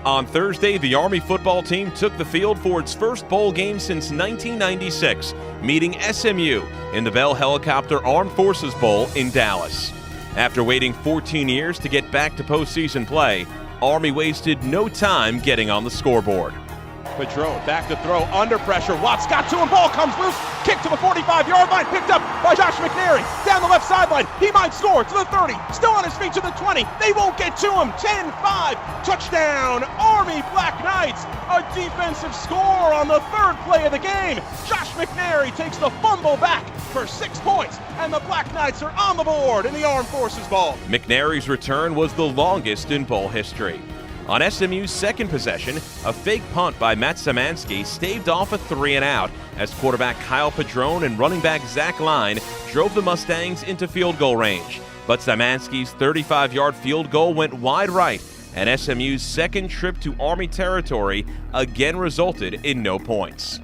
On Thursday, the Army football team took the field for its first bowl game since 1996, meeting SMU in the Bell Helicopter Armed Forces Bowl in Dallas. After waiting 14 years to get back to postseason play, Army wasted no time getting on the scoreboard. Padron back to throw, under pressure. Watts got to him, ball comes loose, kick to the 45-yard line, picked up by Josh McNary. Down the left sideline, he might score to the 30, still on his feet to the 20. They won't get to him. 10-5, touchdown, Army Black Knights. A defensive score on the third play of the game. Josh McNary takes the fumble back for 6 points, and the Black Knights are on the board in the Armed Forces Bowl. McNary's return was the longest in bowl history. On SMU's second possession, a fake punt by Matt Szymanski staved off a 3-and-out as quarterback Kyle Padron and running back Zach Line drove the Mustangs into field goal range. But Szymanski's 35-yard field goal went wide right, and SMU's second trip to Army territory again resulted in no points.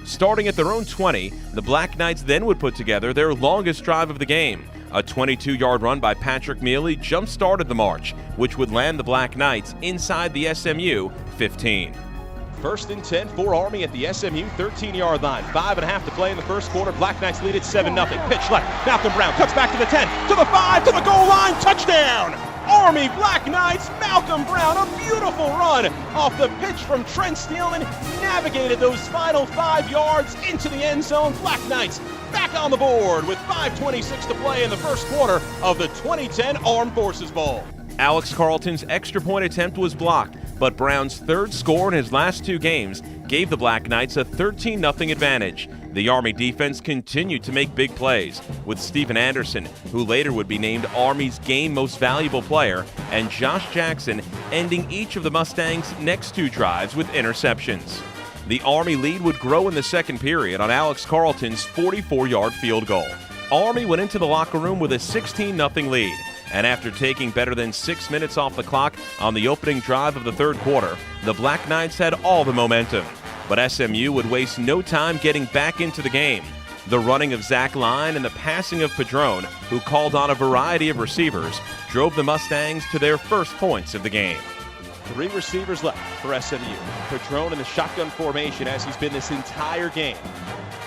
Starting at their own 20, the Black Knights then would put together their longest drive of the game. A 22-yard run by Patrick Mealy jump-started the march, which would land the Black Knights inside the SMU 15. First and 10 for Army at the SMU 13-yard line. 5.5 to play in the first quarter. Black Knights lead at 7-0. Pitch left. Malcolm Brown cuts back to the 10, to the 5, to the goal line. Touchdown! Army Black Knights, Malcolm Brown, a beautiful run off the pitch from Trent Steelman, navigated those final 5 yards into the end zone. Black Knights back on the board with 5:26 to play in the first quarter of the 2010 Armed Forces Bowl. Alex Carlton's extra point attempt was blocked, but Brown's third score in his last 2 games gave the Black Knights a 13-0 advantage. The Army defense continued to make big plays, with Stephen Anderson, who later would be named Army's game most valuable player, and Josh Jackson ending each of the Mustangs' next 2 drives with interceptions. The Army lead would grow in the second period on Alex Carlton's 44-yard field goal. Army went into the locker room with a 16-0 lead, and after taking better than 6 minutes off the clock on the opening drive of the third quarter, the Black Knights had all the momentum. But SMU would waste no time getting back into the game. The running of Zach Line and the passing of Padron, who called on a variety of receivers, drove the Mustangs to their first points of the game. 3 receivers left for SMU. Padron in the shotgun formation as he's been this entire game.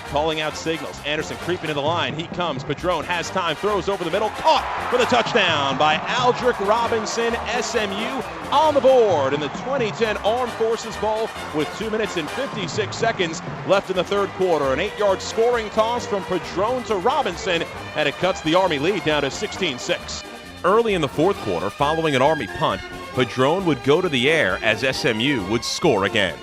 Calling out signals. Anderson creeping to the line. He comes. Padron has time. Throws over the middle. Caught for the touchdown by Aldrick Robinson. SMU on the board in the 2010 Armed Forces Bowl with 2 minutes and 56 seconds left in the third quarter. An 8-yard scoring toss from Padron to Robinson, and it cuts the Army lead down to 16-6. Early in the fourth quarter, following an Army punt, Padron would go to the air as SMU would score again.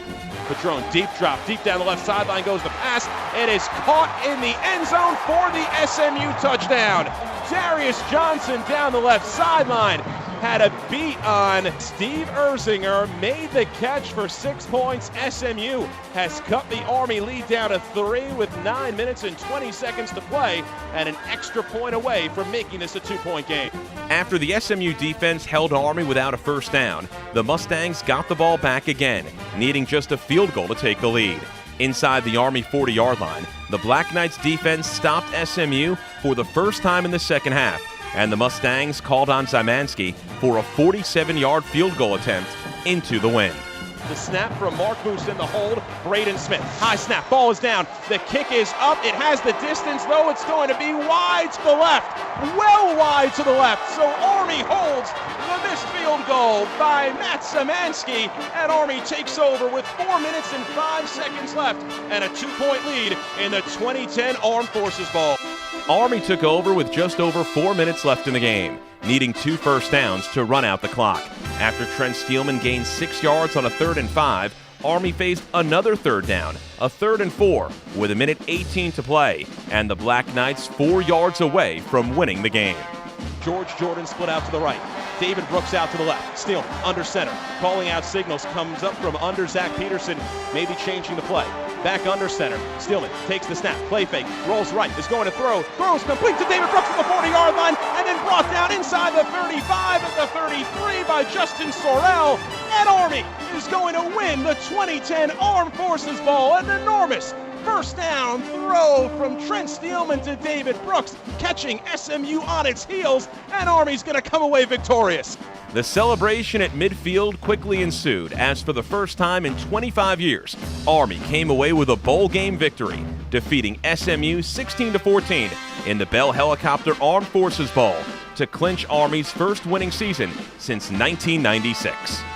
Padron, deep drop, deep down the left sideline goes the pass. It is caught in the end zone for the SMU touchdown. Darius Johnson down the left sideline had a beat on Steve Erzinger, made the catch for 6 points. SMU has cut the Army lead down to 3 with 9 minutes and 20 seconds to play, and an extra point away from making this a 2-point game. After the SMU defense held Army without a first down, the Mustangs got the ball back again, needing just a field goal to take the lead. Inside the Army 40-yard line, the Black Knights defense stopped SMU for the first time in the second half, and the Mustangs called on Szymanski for a 47-yard field goal attempt into the wind. The snap from Mark Moose in the hold. Braden Smith. High snap. Ball is down. The kick is up. It has the distance, though. It's going to be wide to the left. Well wide to the left. So Army holds the missed field goal by Matt Szymanski. And Army takes over with 4 minutes and 5 seconds left and a 2-point lead in the 2010 Armed Forces Bowl. Army took over with just over 4 minutes left in the game, needing 2 first downs to run out the clock. After Trent Steelman gained 6 yards on a 3rd and 5, Army faced another 3rd down, a 3rd and 4, with 1:18 to play, and the Black Knights 4 yards away from winning the game. George Jordan split out to the right. David Brooks out to the left. Steelman under center. Calling out signals, comes up from under Zach Peterson, maybe changing the play. Back under center. Steelman takes the snap. Play fake. Rolls right. Is going to throw. Throws complete to David Brooks at the 40-yard line. And then brought down inside the 35 at the 33 by Justin Sorrell. And Army is going to win the 2010 Armed Forces Bowl. An enormous first down throw from Trent Steelman to David Brooks, catching SMU on its heels. And Army's going to come away victorious. The celebration at midfield quickly ensued as for the first time in 25 years, Army came away with a bowl game victory, defeating SMU 16-14 in the Bell Helicopter Armed Forces Bowl to clinch Army's first winning season since 1996.